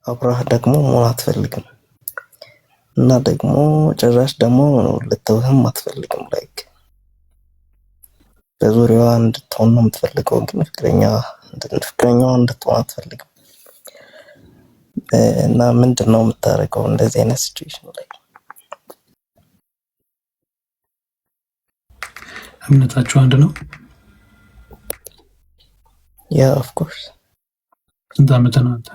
አብራህ ደግሞ መሆን አትፈልግም እና ደግሞ ጭራሽ ደግሞ ልተውህም አትፈልግም። ላይክ በዙሪያዋ እንድትሆን ነው የምትፈልገው፣ ግን ፍቅረኛዋ እንድትሆን አትፈልግም። እና ምንድን ነው የምታደርገው እንደዚህ አይነት ሲቹዌሽን ላይ? እምነታችሁ አንድ ነው? ያ ኦፍ ኮርስ። ስንት ዓመት ነው አንተ?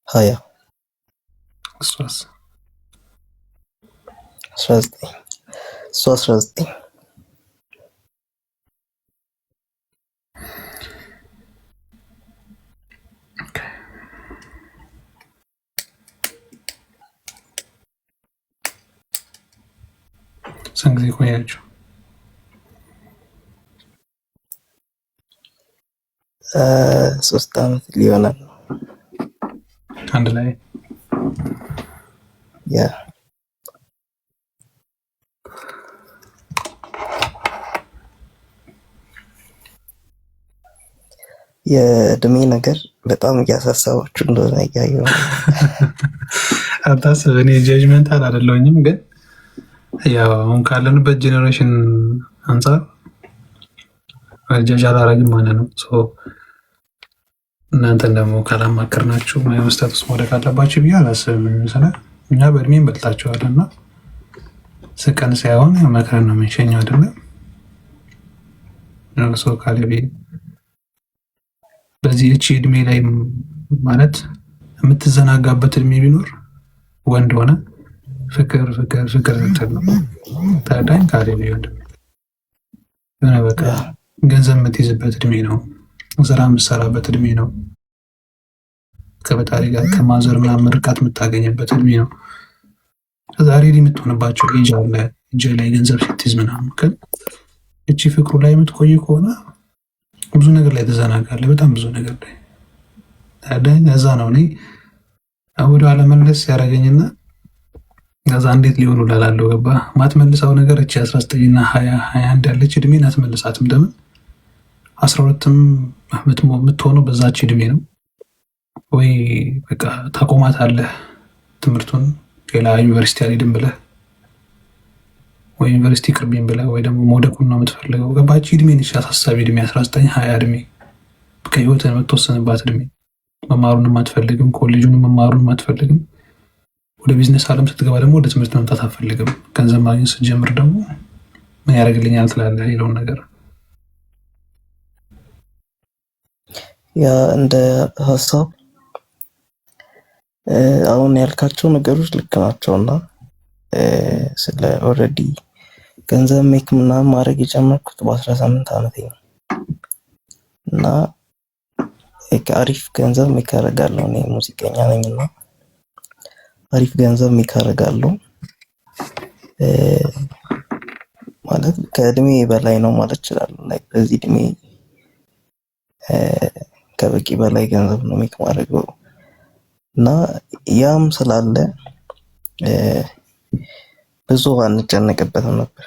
20። እሷስ? 19። እሷ 19። ስንት ጊዜ ቆያችሁ? 3 ዓመት ሊሆናል አንድ ላይ። ያ የእድሜ ነገር በጣም እያሳሰባችሁ እንደሆነ እያየሁ ነው። አታስብ፣ እኔ ጀጅመንታል አይደለሁኝም፣ ግን ያው አሁን ካለንበት ጄኔሬሽን አንጻር ጀጅ አላረግም ማለት ነው። እናንተን ደግሞ ካላማከርናችሁ ማይሆን ስታቱስ መውደቅ አለባችሁ ብዬ አላስብም። ስለ እኛ በእድሜ እንበልጣችኋለን እና ስቀን ሳይሆን መክረን ነው የምንሸኘው አይደለም። ሰው ካለቤ በዚህ እቺ እድሜ ላይ ማለት የምትዘናጋበት እድሜ ቢኖር ወንድ ሆነ ፍቅር ፍቅር ፍቅር ስትል ነው። ታዳኝ ካለቤ ወንድ የሆነ በቃ ገንዘብ የምትይዝበት እድሜ ነው። ስራ የምትሰራበት እድሜ ነው። ከበጣሪ ጋር ከማዘር ምናምን ምርቃት የምታገኝበት እድሜ ነው። ዛሬ የምትሆንባቸው ኤጅ አለ። እጅ ላይ ገንዘብ ስትይዝ ምናምን ግን እቺ ፍቅሩ ላይ የምትቆይ ከሆነ ብዙ ነገር ላይ ተዘናጋለ። በጣም ብዙ ነገር ላይ ታዳኝ። እዛ ነው እኔ ወደ አለመለስ ያደረገኝና ከዛ እንዴት ሊሆኑ ላላለው ገባ ማትመልሰው ነገር እቺ 19 እና 20 21 ያለች እድሜን አትመልሳትም። ለምን 12ም የምትሆነው በዛች እድሜ ነው። ወይ በቃ ታቆማታለህ ትምህርቱን፣ ሌላ ዩኒቨርሲቲ አልሄድም ብለህ ወይ ዩኒቨርሲቲ ቅርቢም ብለህ ወይ ደግሞ መውደቁን ነው የምትፈልገው። ገባች? እድሜ ነች አሳሳቢ እድሜ 19 20 እድሜ በቃ ህይወትን የምትወሰንባት እድሜ። መማሩንም አትፈልግም፣ ኮሌጁንም መማሩንም አትፈልግም። ወደ ቢዝነስ አለም ስትገባ ደግሞ ወደ ትምህርት መምጣት አትፈልግም። ገንዘብ ማግኘት ስትጀምር ደግሞ ምን ያደርግልኛል ትላለህ የለውን ነገር። ያ እንደ ሀሳብ አሁን ያልካቸው ነገሮች ልክ ናቸውና ስለ ኦልሬዲ ገንዘብ ሜክ ምናምን ማድረግ የጀመርኩት በ18 ዓመቴ ነው እና አሪፍ ገንዘብ ሜክ አደርጋለሁ። እኔ ሙዚቀኛ ነኝና አሪፍ ገንዘብ ሜክ አደርጋለሁ። ማለት ከእድሜ በላይ ነው ማለት እችላለሁ። ላይክ በዚህ እድሜ ከበቂ በላይ ገንዘብ ነው ሜክ ማድረገው እና ያም ስላለ ብዙ አንጨነቅበትም ነበር።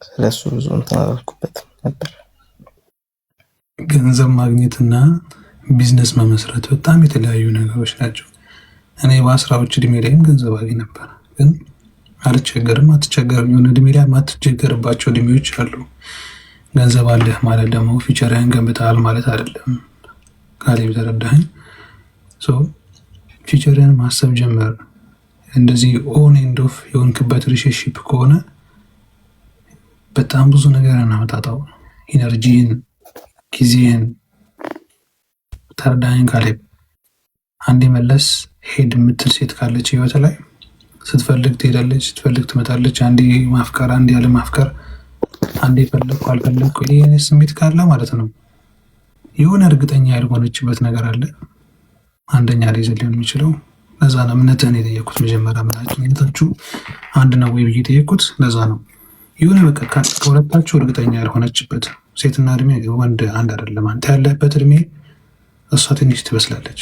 ስለሱ ብዙ እንትን አላልኩበትም ነበር። ገንዘብ ማግኘትና ቢዝነስ መመስረት በጣም የተለያዩ ነገሮች ናቸው። እኔ በ10ዎች እድሜ ላይም ገንዘብ አገኝ ነበር፣ ግን አልቸገርም አትቸገርም። የሆነ እድሜ ላይ ማትቸገርባቸው እድሜዎች አሉ። ገንዘብ አለህ ማለት ደግሞ ፊቸርህን ገንብተሃል ማለት አይደለም። ካሌብ ተረዳኸኝ? ፊቸርህን ማሰብ ጀመር። እንደዚህ ኦን ኤንድ ኦፍ የሆንክበት ሪሌሽንሺፕ ከሆነ በጣም ብዙ ነገር እናመጣጣው። ኢነርጂን፣ ጊዜህን ተረዳኸኝ ካሌብ? አንዴ መለስ ሄድ የምትል ሴት ካለች ህይወት ላይ ስትፈልግ ትሄዳለች፣ ስትፈልግ ትመጣለች። አንዴ ማፍቀር፣ አንዴ ያለ ማፍቀር፣ አንዴ ፈለግኩ አልፈለግኩ፣ ይሄ ስሜት ካለ ማለት ነው የሆነ እርግጠኛ ያልሆነችበት ነገር አለ። አንደኛ ላይ ሊሆን የሚችለው ለዛ ነው እምነትህን የጠየኩት። መጀመሪያ እምነታችሁ አንድ ነው ወይ ብዬ የጠየኩት ለዛ ነው። የሆነ በቃ ከሁለታችሁ እርግጠኛ ያልሆነችበት ሴትና እድሜ ወንድ አንድ አይደለም። አንተ ያለህበት እድሜ እሷ ትንሽ ትበስላለች።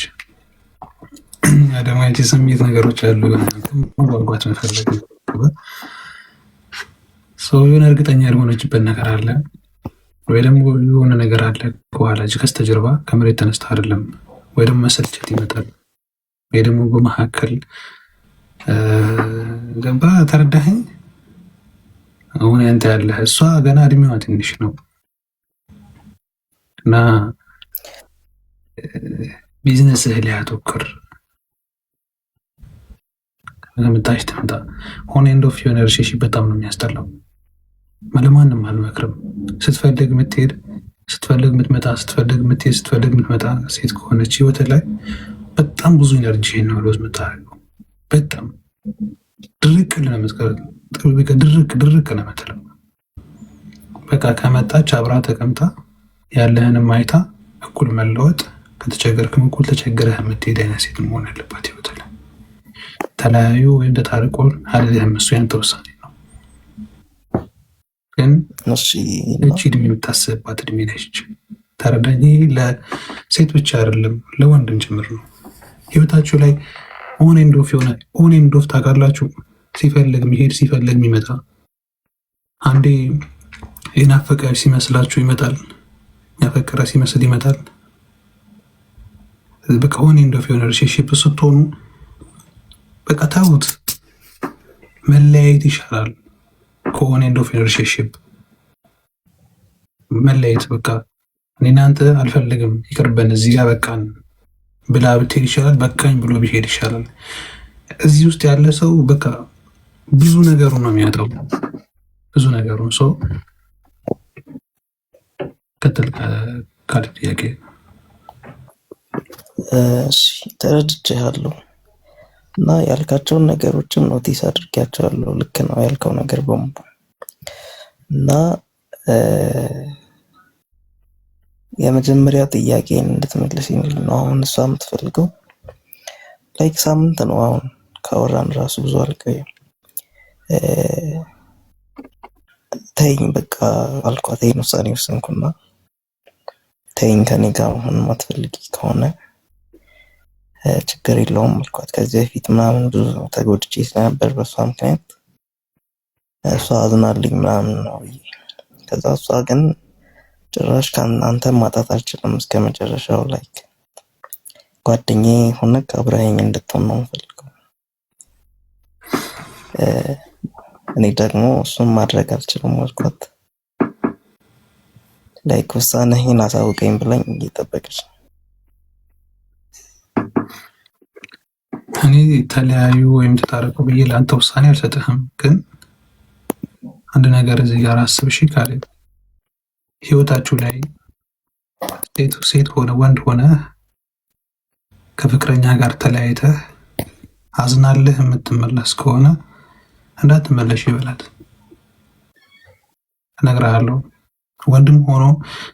ደግሞ ያቺ ስሜት ነገሮች ያሉ ጓጓት መፈለግ ሰው የሆነ እርግጠኛ ያልሆነችበት ነገር አለ። ወይ ደግሞ የሆነ ነገር አለ ከኋላ ከስተጀርባ ከመሬት ተነስተ አይደለም። ወይ ደግሞ መሰልቸት ይመጣል። ወይ ደግሞ በመካከል ገባ። ተረዳኸኝ? አሁን አንተ ያለህ እሷ ገና እድሜዋ ትንሽ ነው እና ቢዝነስህ ላይ አተኩር። ለምታሽ ትምጣ ሆነ ኤንድ ኦፍ የሆነ ሪሌሽንሺፕ በጣም ነው የሚያስጠላው። ለማንም አልመክርም። ስትፈልግ የምትሄድ ስትፈልግ የምትመጣ ስትፈልግ የምትሄድ ስትፈልግ የምትመጣ ሴት ከሆነች ህይወት ላይ በጣም ብዙ ኢነርጂ ነው ሎዝ የምታደርገው። በጣም ድርቅ ድርቅ ለምትለው በቃ ከመጣች አብራ ተቀምጣ ያለህንም አይታ እኩል መለወጥ፣ ከተቸገርክም እኩል ተቸግረህ የምትሄድ አይነት ሴት መሆን ያለባት ህይወት ላይ። ተለያዩ ወይም ተታርቆ አልልህም፣ እሱ ያንተ ውሳኔ ነው። ግን እቺ እድሜ የምታስብባት እድሜ ነች። ተረዳኝ። ይህ ለሴት ብቻ አይደለም ለወንድም ጭምር ነው። ህይወታችሁ ላይ ኦን ኤንድ ኦፍ የሆነ ኦን ኤንድ ኦፍ ታውቃላችሁ። ሲፈልግ የሚሄድ ሲፈልግ የሚመጣ፣ አንዴ የናፈቀ ሲመስላችሁ ይመጣል፣ ያፈቀረ ሲመስል ይመጣል። በቃ ኦን ኤንድ ኦፍ የሆነ ሪሌሽንሺፕ ስትሆኑ በቃ ታውት መለያየት ይሻላል ከኦን ኤንድ ኦፍ ሪሌሽንሺፕ መለያየት። በቃ እኔ እናንተ አልፈልግም ይቅርበን እዚህ ጋር በቃን ብላ ብትሄድ ይሻላል፣ በቃኝ ብሎ ቢሄድ ይሻላል። እዚህ ውስጥ ያለ ሰው በቃ ብዙ ነገሩ ነው የሚያጠው፣ ብዙ ነገሩን ሰው ቀጥል ካለ ጥያቄ ተረድቼሃለሁ እና ያልካቸውን ነገሮችም ኖቲስ አድርጌያቸዋለሁ። ልክ ነው ያልከው ነገር በሙሉ እና የመጀመሪያ ጥያቄን እንድትመልስ የሚል ነው። አሁን እሷ የምትፈልገው ላይክ ሳምንት ነው አሁን ካወራን ራሱ ብዙ አልቆየም። ተይኝ በቃ አልኳት። ይሄን ውሳኔ ወሰንኩና ተይኝ፣ ከኔ ጋር መሆን ማትፈልጊ ከሆነ ችግር የለውም አልኳት። ከዚህ በፊት ምናምን ብዙ ተጎድቼ ስለነበር በሷ ምክንያት እሷ አዝናልኝ ምናምን ነው። ከዛ እሷ ግን ጭራሽ ከአንተ ማጣት አልችልም እስከ መጨረሻው ላይክ ጓደኛዬ ሆነህ አብረኸኝ እንድትሆን ነው የምፈልገው። እኔ ደግሞ እሱን ማድረግ አልችልም አልኳት። ላይክ ውሳኔህን አሳውቀኝ ብላኝ እየጠበቀች ነው። እኔ ተለያዩ ወይም ተታረቁ ብዬ ለአንተ ውሳኔ አልሰጥህም። ግን አንድ ነገር እዚህ ጋር አስብ እሺ። ካለ ህይወታችሁ ላይ ሴት ሆነ ወንድ ሆነ ከፍቅረኛ ጋር ተለያይተህ አዝናለህ የምትመለስ ከሆነ እንዳትመለሽ ይበላል። እነግርሃለሁ። ወንድም ሆኖ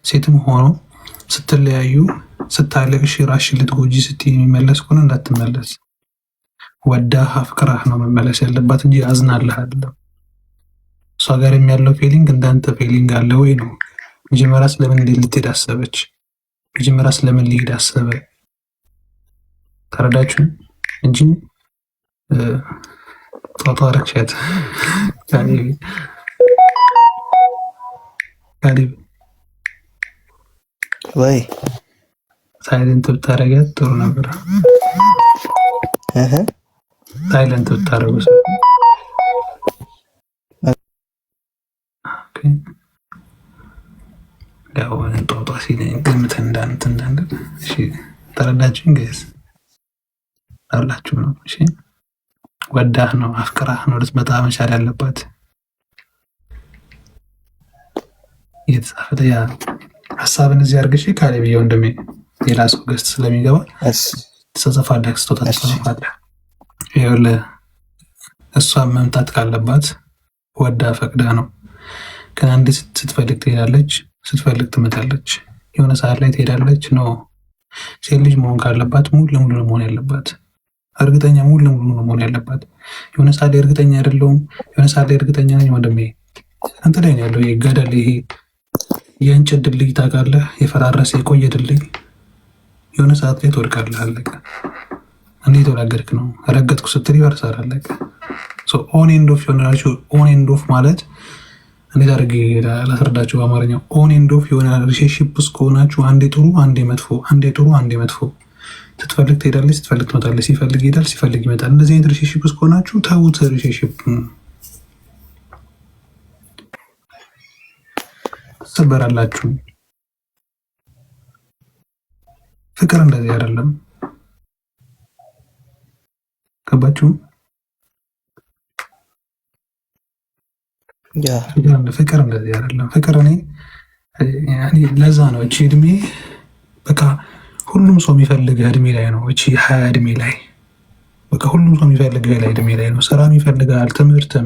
ሴትም ሆኖ ስትለያዩ ስታለቅሽ ራስሽን ልትጎጂ ስትይ የሚመለስ ከሆነ እንዳትመለስ። ወዳህ አፍቅራህ ነው መመለስ ያለባት እንጂ አዝናለህ አይደለም። እሷ ጋር ያለው ፊሊንግ እንዳንተ ፊሊንግ አለ ወይ ነው። መጀመሪያ ስለምን ልትሄድ አሰበች? መጀመሪያ ስለምን ሊሄድ አሰበ? ተረዳችሁ እንጂ ጧጧ ረክሸት ካሊብ ወይ ሳይለንት ብታረጋት ጥሩ ነበር። ሳይለንት ብታረጉ ያው ጧጧ ሲለኝ ግምት እንዳንድ እሺ፣ ተረዳችሁ እንግዲህ አላችሁ ነው። እሺ፣ ወዳህ ነው አፍቅራህ ነው ልትመጣ መቻል ያለባት። የተጻፈ ያ ሀሳብን እዚህ አድርገሽ ካለ ብዬ ወንድሜ ሌላ ሰው ገስት ስለሚገባ ተጻጻፋለህ፣ ስጦታ ተጻጻፋለህ። ይኸውልህ እሷን መምጣት ካለባት ወዳ ፈቅዳ ነው። ግን አንዴ ስትፈልግ ትሄዳለች፣ ስትፈልግ ትመጣለች። የሆነ ሰዓት ላይ ትሄዳለች። ነው ሴት ልጅ መሆን ካለባት ሙሉ ለሙሉ ነው መሆን ያለባት። እርግጠኛ ሙሉ ለሙሉ ነው መሆን ያለባት። የሆነ ሰዓት ላይ እርግጠኛ አይደለሁም፣ የሆነ ሰዓት ላይ እርግጠኛ ነኝ። ወንድሜ አንተ ላይ ነው ያለው ይሄ ገደል፣ ይሄ የእንጨት ድልድይ ታውቃለህ? የፈራረሰ የቆየ ድልድይ። የሆነ ሰዓት ላይ ትወድቃለህ። አለቀ። እንዴት ወላገድክ ነው? ረገጥኩ ስትል ይወርሳል። አለቀ። ኦን ኤንድ ኦፍ ኦን ኤንድ ኦፍ ማለት እንዴት አድርጌ ላስረዳችሁ በአማርኛው? ኦን ኤንድ ኦፍ የሆነ ሪሌሽንሺፕ ውስጥ ከሆናችሁ አንዴ ጥሩ አንዴ መጥፎ፣ አንዴ ጥሩ አንዴ መጥፎ፣ ስትፈልግ ትሄዳለች፣ ስትፈልግ ትመጣለች፣ ሲፈልግ ይሄዳል፣ ሲፈልግ ይመጣል። እንደዚህ አይነት ሪሌሽንሺፕ ውስጥ ከሆናችሁ ተዉት። ሪሌሽንሺፕ ትሰበራላችሁ። ፍቅር እንደዚህ አይደለም። ገባችሁ? ፍቅር እንደዚህ አይደለም። ፍቅር እኔ ለዛ ነው እቺ እድሜ በቃ ሁሉም ሰው የሚፈልገው እድሜ ላይ ነው። እቺ 20 እድሜ ላይ በቃ ሁሉም ሰው የሚፈልገው ላይ እድሜ ላይ ነው። ስራም ይፈልጋል፣ ትምህርትም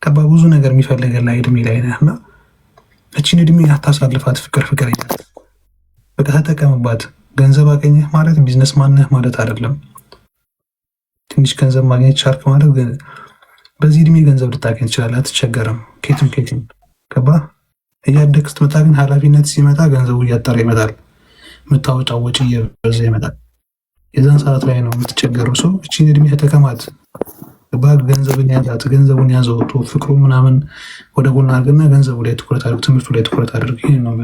ከባ ብዙ ነገር የሚፈልገው ላይ እድሜ ላይ ነህ እና እቺን እድሜ አታሳልፋት። ፍቅር ፍቅር ይላል። በቃ ተጠቀምባት። ገንዘብ አገኘህ ማለት ቢዝነስ ማንህ ማለት አይደለም። ትንሽ ገንዘብ ማግኘት ቻልክ ማለት ግን በዚህ እድሜ ገንዘብ ልታገኝ ትችላለህ። አትቸገርም። ኬትም ገባ። እያደግ ስትመጣ ግን ኃላፊነት ሲመጣ ገንዘቡ እያጠረ ይመጣል። የምታወጣው ወጪ እየበዛ ይመጣል። የዛን ሰዓት ላይ ነው የምትቸገረው። ሰው እቺን እድሜ ተጠቀማት። ገባ። ገንዘብን ያዛት፣ ገንዘቡን ያዘው፣ ፍቅሩ ምናምን ወደ ጎን አድርግና ገንዘቡ ላይ ትኩረት አድርግ፣ ትምህርቱ ላይ ትኩረት አድርግ። ይሄን ነው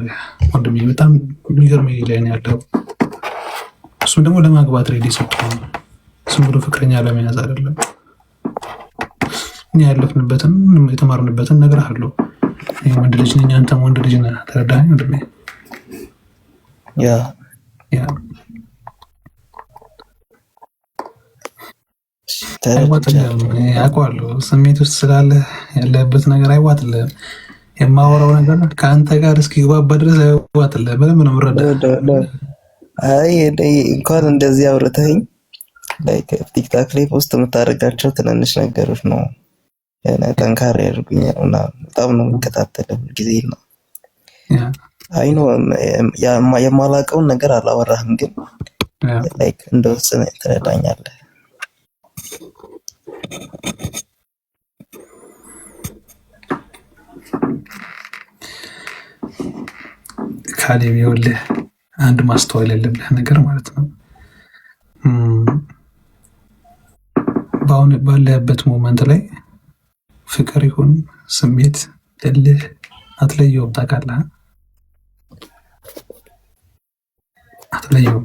ወንድሜ። በጣም የሚገርም ላይ ነው ያለው። እሱም ደግሞ ለማግባት ሬዲ ስትሆን ዝም ብሎ ፍቅረኛ ለመያዝ አይደለም። እኛ ያለፍንበትን የተማርንበትን ነገር አለው። ወንድ ልጅ ነኝ፣ አንተም ወንድ ልጅ ነህ። ተረዳኸኝ ወንድሜ? አውቀዋለሁ። ስሜት ውስጥ ስላለ ያለበት ነገር አይዋጥልህም። የማወራው ነገር ከአንተ ጋር እስኪግባባ ድረስ አይዋጥልህም። በደንብ ነው የምረዳህ። አይ እንኳን እንደዚህ አውርተኸኝ ቲክታክ ላይ ፖስት የምታደርጋቸው ትንንሽ ነገሮች ነው ጠንካራ ያደርጉኛል እና በጣም ነው የምከታተለው ጊዜ ነው። አይ ነው የማላውቀውን ነገር አላወራህም፣ ግን እንደወስን ትረዳኛለህ። ካሌብ ይኸውልህ አንድ ማስተዋል ያለብህ ነገር ማለት ነው በአሁን ባለህበት ሞመንት ላይ ፍቅር ይሁን ስሜት እልህ አትለየውም። ታውቃለህ? አትለየውም።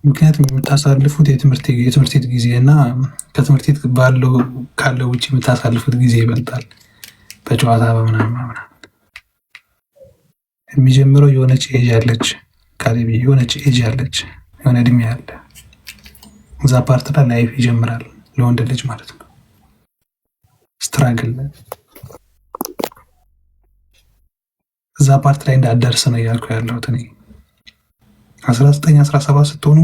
ምክንያቱም የምታሳልፉት የትምህርት ቤት ጊዜ እና ከትምህርት ቤት ካለው ውጭ የምታሳልፉት ጊዜ ይበልጣል። በጨዋታ በምናምን የሚጀምረው የሆነች ኤጅ አለች። ካሌብ የሆነች ኤጅ አለች፣ የሆነ እድሜ አለ። እዛ ፓርት ላይ ላይፍ ይጀምራል ለወንድ ልጅ ማለት ነው። ስትራግል እዛ ፓርት ላይ እንዳደርስ ነው እያልኩ ያለሁት እኔ። 19 17 ስትሆኑ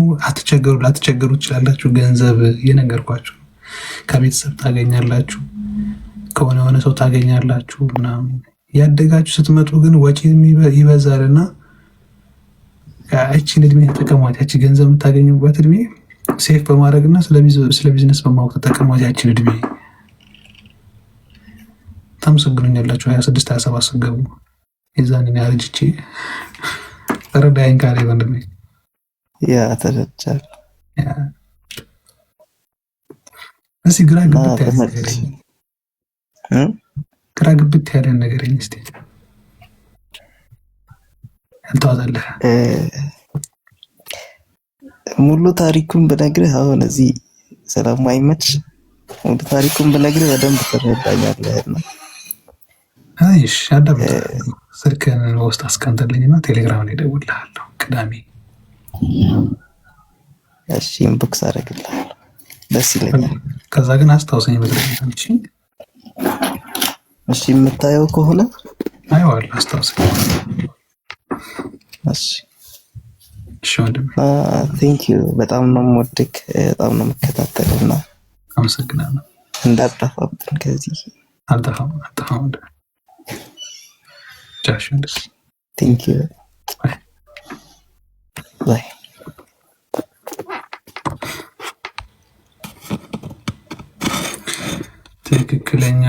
ላትቸገሩ ትችላላችሁ። ገንዘብ እየነገርኳችሁ ከቤተሰብ ታገኛላችሁ፣ ከሆነ የሆነ ሰው ታገኛላችሁ ምናምን። ያደጋችሁ ስትመጡ ግን ወጪ ይበዛል እና እቺን እድሜ ተጠቀሟት። ያቺ ገንዘብ የምታገኙበት እድሜ ሴፍ በማድረግ እና ስለ ቢዝነስ በማወቅ ተጠቀሟት። ያቺን እድሜ ታመሰግኑኛላችሁ። 26 27 ስትገቡ የዛንን ያረጅቼ ተረዳኸኝ ካሌብ ወንድሜ? ተረዳለሁ። እስኪ ግራ ግብት ያለን ነገረኝ እስኪ። ያልተዋጠልህ ሙሉ ታሪኩን ብነግርህ አሁን እዚህ ስለማይመች ሙሉ ታሪኩን ብነግርህ በደንብ ትረዳኛለህ። እሺ አዳምጥ። ስልክህን ውስጥ አስቀምጥልኝና ቴሌግራም ላይ እደውልልሃለሁ ቅዳሜ። እሺ ኢንቦክስ አደርግልሃለሁ፣ ደስ ይለኛል። ከዛ ግን አስታውሰኝ በቴሌግራም። እሺ የምታየው ከሆነ አይዋል አስታውሰኝ። እሺ እሺ ወንድሜ ቴንክ ዩ። በጣም ነው የምወድህ፣ በጣም ነው የምከታተልና አመሰግናለሁ። እንዳጠፋብን ከዚህ አልጠፋም ወንድሜ። ቴንክ ዩ ባይ። ትክክለኛ